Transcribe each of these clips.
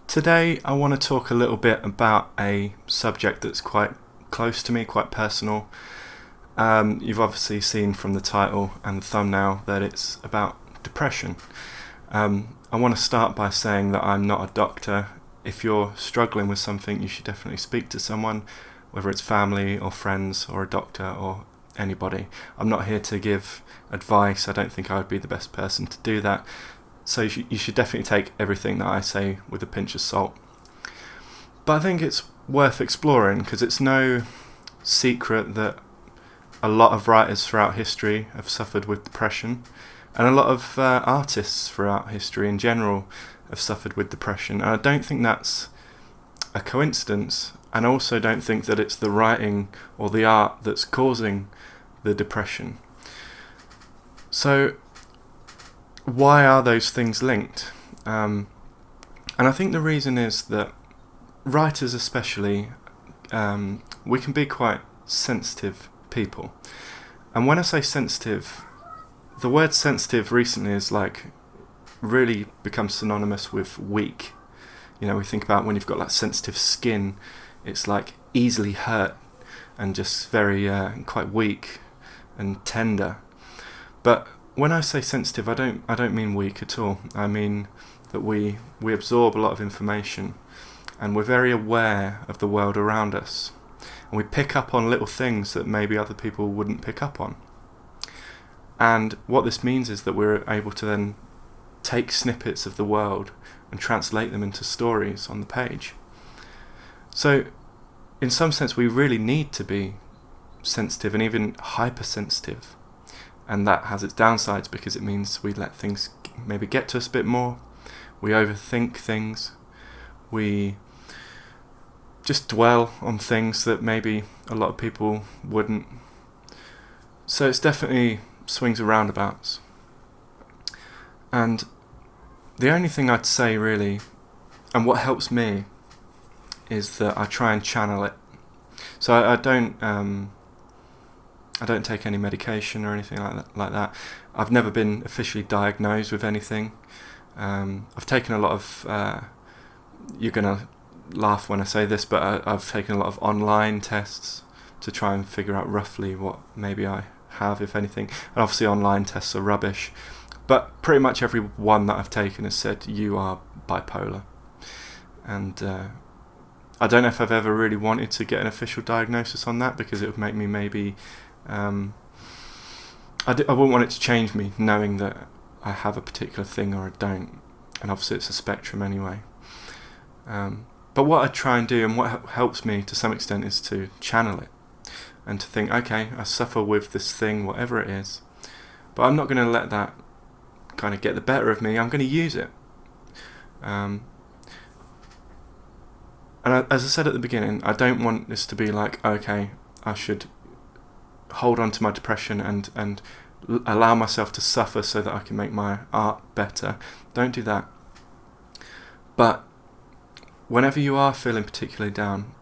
Today I want to talk a little bit about a subject that's quite close to me, quite personal. You've obviously seen from the title and the thumbnail that it's about depression. I want to start by saying that I'm not a doctor. If you're struggling with something, you should definitely speak to someone, whether it's family or friends or a doctor or anybody. I'm not here to give advice. I don't think I would be the best person to do that. So you should definitely take everything that I say with a pinch of salt. But I think it's worth exploring because it's no secret that a lot of writers throughout history have suffered with depression, and a lot of artists throughout history in general have suffered with depression. And I don't think that's a coincidence, and I also don't think that it's the writing or the art that's causing the depression. So why are those things linked? And I think the reason is that writers especially, we can be quite sensitive people. And when I say sensitive, the word sensitive recently is like really become synonymous with weak. You know, we think about when you've got like sensitive skin, it's like easily hurt and just very quite weak and tender. But when I say sensitive, I don't mean weak at all. I mean that we absorb a lot of information and we're very aware of the world around us. And we pick up on little things that maybe other people wouldn't pick up on. And what this means is that we're able to then take snippets of the world and translate them into stories on the page. So in some sense we really need to be sensitive and even hypersensitive. And that has its downsides because it means we let things maybe get to us a bit more. We overthink things. We just dwell on things that maybe a lot of people wouldn't. So it's definitely swings and roundabouts. And the only thing I'd say really, and what helps me, is that I try and channel it. So I don't take any medication or anything like that. I've never been officially diagnosed with anything. I've taken a lot of, you're going to laugh when I say this, but I've taken a lot of online tests to try and figure out roughly what maybe I have, if anything. And obviously online tests are rubbish. But pretty much every one that I've taken has said you are bipolar. And I don't know if I've ever really wanted to get an official diagnosis on that because it would make me maybe... I wouldn't want it to change me knowing that I have a particular thing or I don't, and obviously it's a spectrum anyway. But what I try and do and what helps me to some extent is to channel it and to think, okay, I suffer with this thing, whatever it is, but I'm not going to let that kind of get the better of me. I'm going to use it. And as I said at the beginning, I don't want this to be like, okay, I should hold on to my depression and allow myself to suffer so that I can make my art better. Don't do that. But whenever you are feeling particularly down,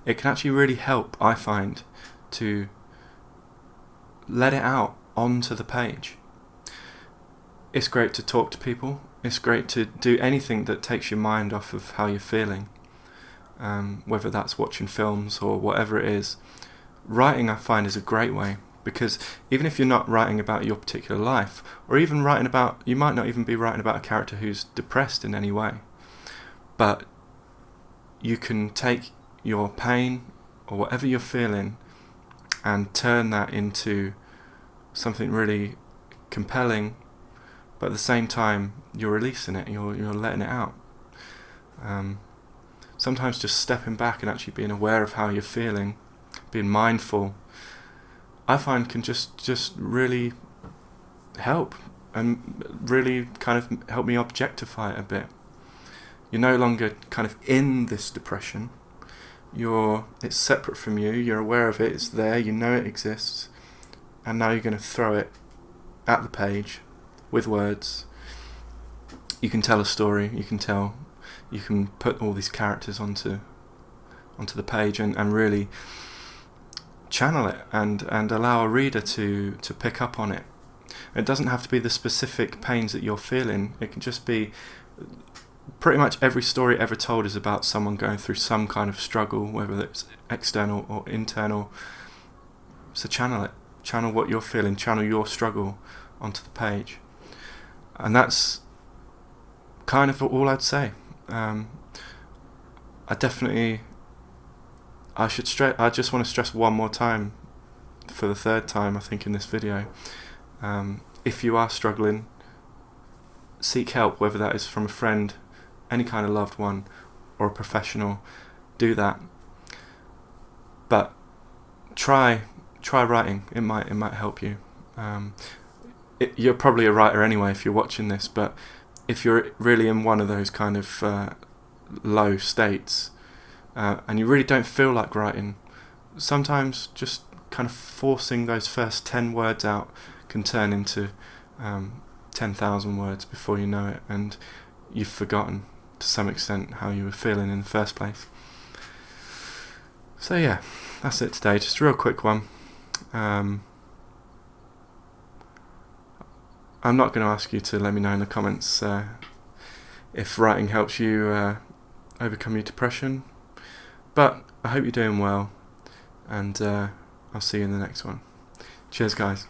it can actually really help, I find, to let it out onto the page. It's great to talk to people. It's great to do anything that takes your mind off of how you're feeling, whether that's watching films or whatever it is. Writing, I find, is a great way, because even if you're not writing about your particular life, or even writing about, you might not even be writing about a character who's depressed in any way, but you can take your pain or whatever you're feeling and turn that into something really compelling, but at the same time you're releasing it, you're letting it out. Sometimes just stepping back and actually being aware of how you're feeling, being mindful, I find can just really help and really kind of help me objectify it a bit. You're no longer kind of in this depression. It's separate from you. You're aware of it. It's there. You know it exists. And now you're going to throw it at the page with words. You can tell a story. You can put all these characters onto the page and really channel it and allow a reader to pick up on it. It doesn't have to be the specific pains that you're feeling. It can just be Pretty much every story ever told is about someone going through some kind of struggle, whether it's external or internal. So channel it. Channel what you're feeling. Channel your struggle onto the page. And that's kind of all I'd say. I just want to stress one more time, for the third time I think in this video. If you are struggling, seek help, whether that is from a friend, any kind of loved one, or a professional. Do that. But try writing. It might help you. You're probably a writer anyway if you're watching this, but if you're really in one of those kind of low states, and you really don't feel like writing, sometimes just kind of forcing those first 10 words out can turn into 10,000 words before you know it, and you've forgotten to some extent how you were feeling in the first place. So yeah, that's it today. Just a real quick one. I'm not going to ask you to let me know in the comments if writing helps you overcome your depression, but I hope you're doing well, and I'll see you in the next one. Cheers, guys.